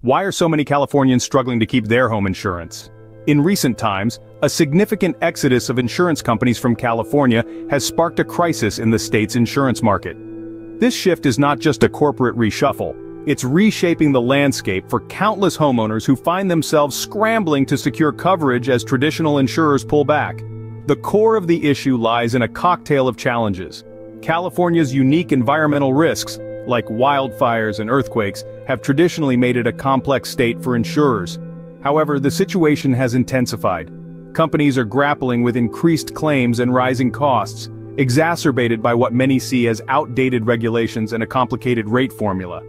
Why are so many Californians struggling to keep their home insurance? In recent times, a significant exodus of insurance companies from California has sparked a crisis in the state's insurance market. This shift is not just a corporate reshuffle, it's reshaping the landscape for countless homeowners who find themselves scrambling to secure coverage as traditional insurers pull back. The core of the issue lies in a cocktail of challenges. California's unique environmental risks, like wildfires and earthquakes, have traditionally made it a complex state for insurers. However, the situation has intensified. Companies are grappling with increased claims and rising costs, exacerbated by what many see as outdated regulations and a complicated rate formula.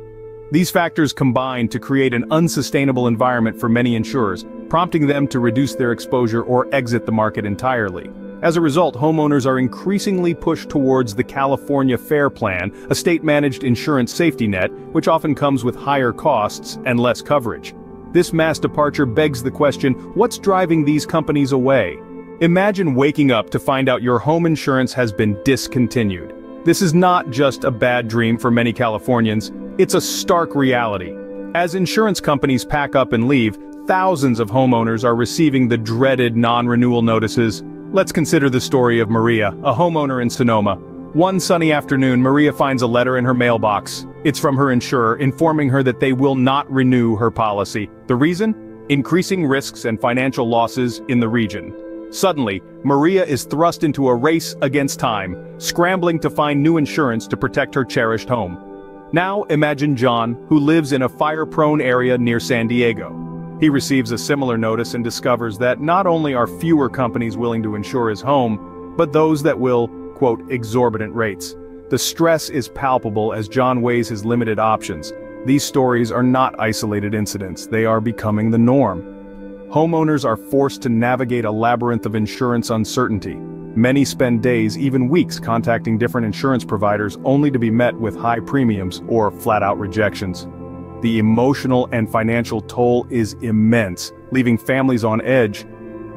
These factors combine to create an unsustainable environment for many insurers, prompting them to reduce their exposure or exit the market entirely. As a result, homeowners are increasingly pushed towards the California Fair Plan, a state-managed insurance safety net, which often comes with higher costs and less coverage. This mass departure begs the question, what's driving these companies away? Imagine waking up to find out your home insurance has been discontinued. This is not just a bad dream for many Californians, it's a stark reality. As insurance companies pack up and leave, thousands of homeowners are receiving the dreaded non-renewal notices. Let's consider the story of Maria, a homeowner in Sonoma. One sunny afternoon, Maria finds a letter in her mailbox. It's from her insurer, informing her that they will not renew her policy. The reason? Increasing risks and financial losses in the region. Suddenly, Maria is thrust into a race against time, scrambling to find new insurance to protect her cherished home. Now imagine John, who lives in a fire-prone area near San Diego. He receives a similar notice and discovers that not only are fewer companies willing to insure his home, but those that will, quote, exorbitant rates. The stress is palpable as John weighs his limited options. These stories are not isolated incidents, they are becoming the norm. Homeowners are forced to navigate a labyrinth of insurance uncertainty. Many spend days, even weeks, contacting different insurance providers only to be met with high premiums or flat-out rejections. The emotional and financial toll is immense, leaving families on edge,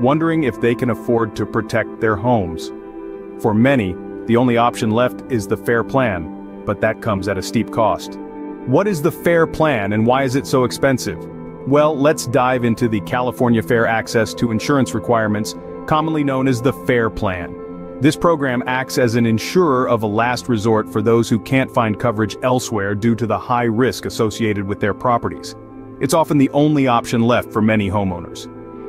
wondering if they can afford to protect their homes. For many, the only option left is the Fair Plan, but that comes at a steep cost. What is the Fair Plan and why is it so expensive? Well, let's dive into the California Fair Access to Insurance Requirements, commonly known as the Fair Plan. This program acts as an insurer of a last resort for those who can't find coverage elsewhere due to the high risk associated with their properties. It's often the only option left for many homeowners.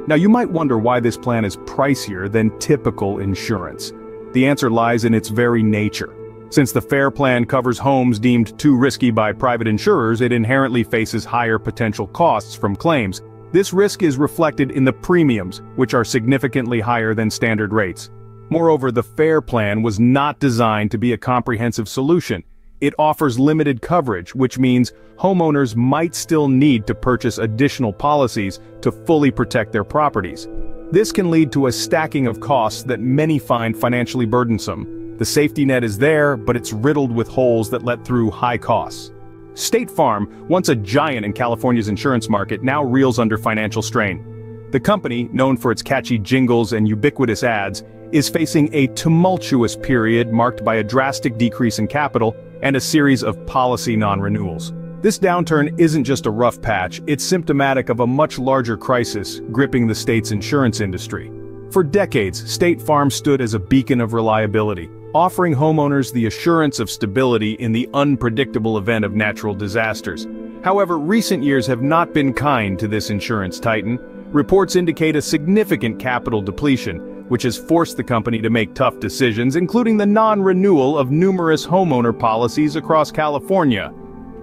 Now you might wonder why this plan is pricier than typical insurance. The answer lies in its very nature. Since the Fair Plan covers homes deemed too risky by private insurers, it inherently faces higher potential costs from claims. This risk is reflected in the premiums, which are significantly higher than standard rates. Moreover, the Fair Plan was not designed to be a comprehensive solution. It offers limited coverage, which means homeowners might still need to purchase additional policies to fully protect their properties. This can lead to a stacking of costs that many find financially burdensome. The safety net is there, but it's riddled with holes that let through high costs. State Farm, once a giant in California's insurance market, now reels under financial strain. The company, known for its catchy jingles and ubiquitous ads, is facing a tumultuous period marked by a drastic decrease in capital and a series of policy non-renewals. This downturn isn't just a rough patch, it's symptomatic of a much larger crisis gripping the state's insurance industry. For decades, State Farm stood as a beacon of reliability, offering homeowners the assurance of stability in the unpredictable event of natural disasters. However, recent years have not been kind to this insurance titan. Reports indicate a significant capital depletion, which has forced the company to make tough decisions, including the non-renewal of numerous homeowner policies across California.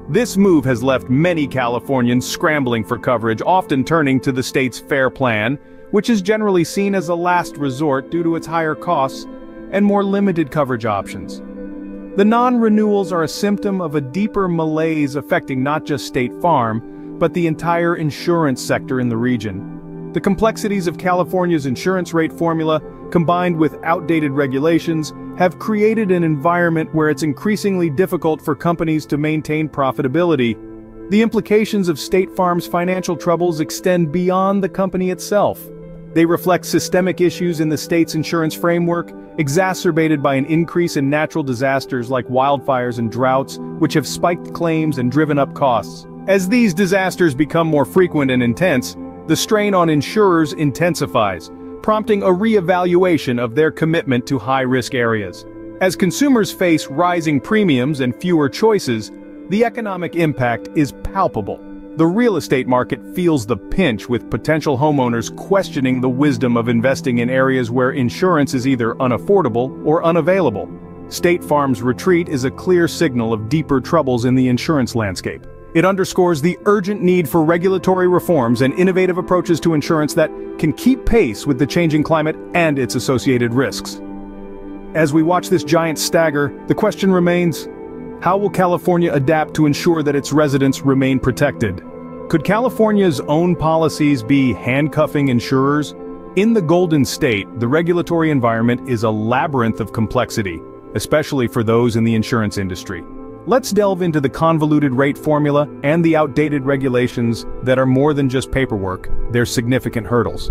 This move has left many Californians scrambling for coverage, often turning to the state's Fair Plan, which is generally seen as a last resort due to its higher costs and more limited coverage options. The non-renewals are a symptom of a deeper malaise affecting not just State Farm, but the entire insurance sector in the region. The complexities of California's insurance rate formula, combined with outdated regulations, have created an environment where it's increasingly difficult for companies to maintain profitability. The implications of State Farm's financial troubles extend beyond the company itself. They reflect systemic issues in the state's insurance framework, exacerbated by an increase in natural disasters like wildfires and droughts, which have spiked claims and driven up costs. As these disasters become more frequent and intense, the strain on insurers intensifies, prompting a reevaluation of their commitment to high-risk areas. As consumers face rising premiums and fewer choices, the economic impact is palpable. The real estate market feels the pinch, with potential homeowners questioning the wisdom of investing in areas where insurance is either unaffordable or unavailable. State Farm's retreat is a clear signal of deeper troubles in the insurance landscape. It underscores the urgent need for regulatory reforms and innovative approaches to insurance that can keep pace with the changing climate and its associated risks. As we watch this giant stagger, the question remains: how will California adapt to ensure that its residents remain protected? Could California's own policies be handcuffing insurers? In the Golden State, the regulatory environment is a labyrinth of complexity, especially for those in the insurance industry. Let's delve into the convoluted rate formula and the outdated regulations that are more than just paperwork, they're significant hurdles.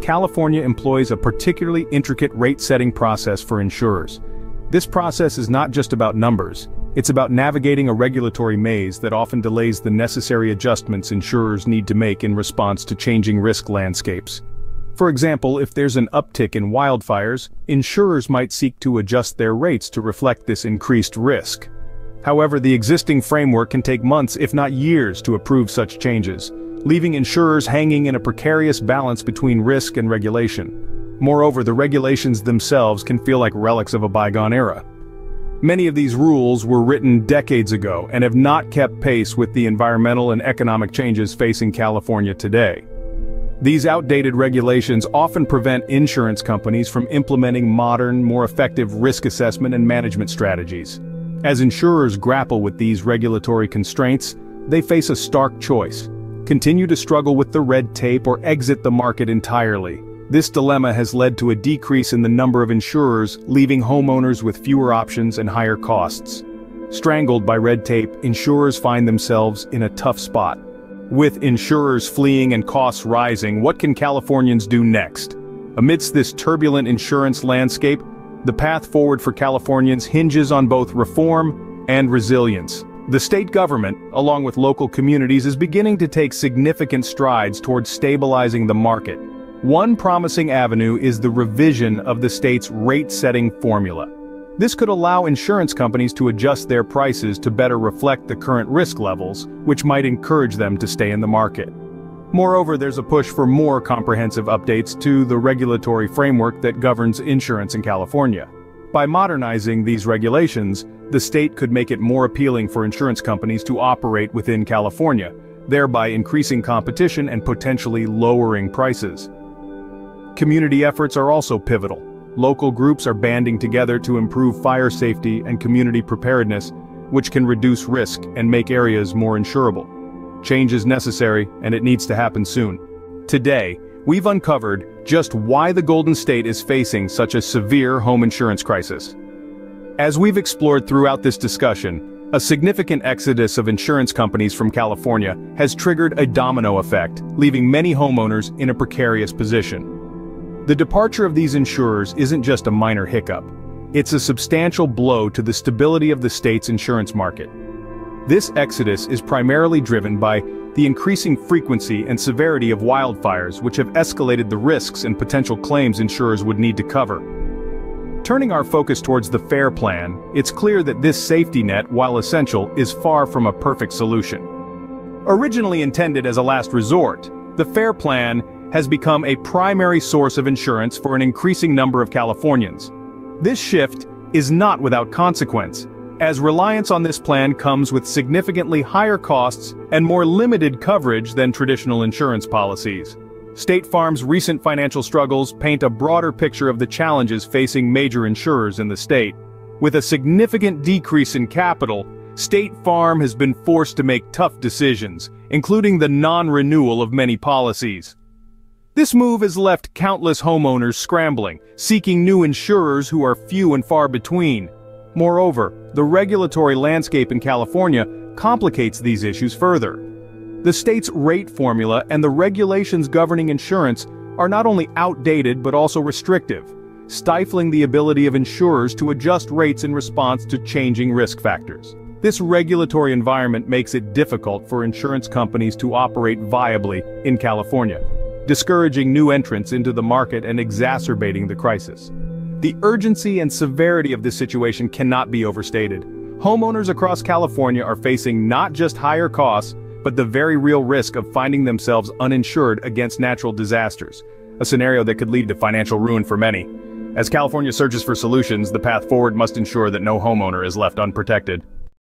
California employs a particularly intricate rate-setting process for insurers. This process is not just about numbers. It's about navigating a regulatory maze that often delays the necessary adjustments insurers need to make in response to changing risk landscapes. For example, if there's an uptick in wildfires, insurers might seek to adjust their rates to reflect this increased risk. However, the existing framework can take months, if not years, to approve such changes, leaving insurers hanging in a precarious balance between risk and regulation. Moreover, the regulations themselves can feel like relics of a bygone era. Many of these rules were written decades ago and have not kept pace with the environmental and economic changes facing California today. These outdated regulations often prevent insurance companies from implementing modern, more effective risk assessment and management strategies. As insurers grapple with these regulatory constraints, they face a stark choice: continue to struggle with the red tape or exit the market entirely. This dilemma has led to a decrease in the number of insurers, leaving homeowners with fewer options and higher costs. Strangled by red tape, insurers find themselves in a tough spot. With insurers fleeing and costs rising, what can Californians do next? Amidst this turbulent insurance landscape, the path forward for Californians hinges on both reform and resilience. The state government, along with local communities, is beginning to take significant strides towards stabilizing the market. One promising avenue is the revision of the state's rate-setting formula. This could allow insurance companies to adjust their prices to better reflect the current risk levels, which might encourage them to stay in the market. Moreover, there's a push for more comprehensive updates to the regulatory framework that governs insurance in California. By modernizing these regulations, the state could make it more appealing for insurance companies to operate within California, thereby increasing competition and potentially lowering prices. Community efforts are also pivotal. Local groups are banding together to improve fire safety and community preparedness, which can reduce risk and make areas more insurable. Change is necessary, and it needs to happen soon. Today, we've uncovered just why the Golden State is facing such a severe home insurance crisis. As we've explored throughout this discussion, a significant exodus of insurance companies from California has triggered a domino effect, leaving many homeowners in a precarious position. The departure of these insurers isn't just a minor hiccup. It's a substantial blow to the stability of the state's insurance market. This exodus is primarily driven by the increasing frequency and severity of wildfires, which have escalated the risks and potential claims insurers would need to cover. Turning our focus towards the FAIR Plan, it's clear that this safety net, while essential, is far from a perfect solution. Originally intended as a last resort, the FAIR Plan has become a primary source of insurance for an increasing number of Californians. This shift is not without consequence, as reliance on this plan comes with significantly higher costs and more limited coverage than traditional insurance policies. State Farm's recent financial struggles paint a broader picture of the challenges facing major insurers in the state. With a significant decrease in capital, State Farm has been forced to make tough decisions, including the non-renewal of many policies. This move has left countless homeowners scrambling, seeking new insurers who are few and far between. Moreover, the regulatory landscape in California complicates these issues further. The state's rate formula and the regulations governing insurance are not only outdated but also restrictive, stifling the ability of insurers to adjust rates in response to changing risk factors. This regulatory environment makes it difficult for insurance companies to operate viably in California, discouraging new entrants into the market and exacerbating the crisis. The urgency and severity of this situation cannot be overstated. Homeowners across California are facing not just higher costs, but the very real risk of finding themselves uninsured against natural disasters, a scenario that could lead to financial ruin for many. As California searches for solutions, the path forward must ensure that no homeowner is left unprotected.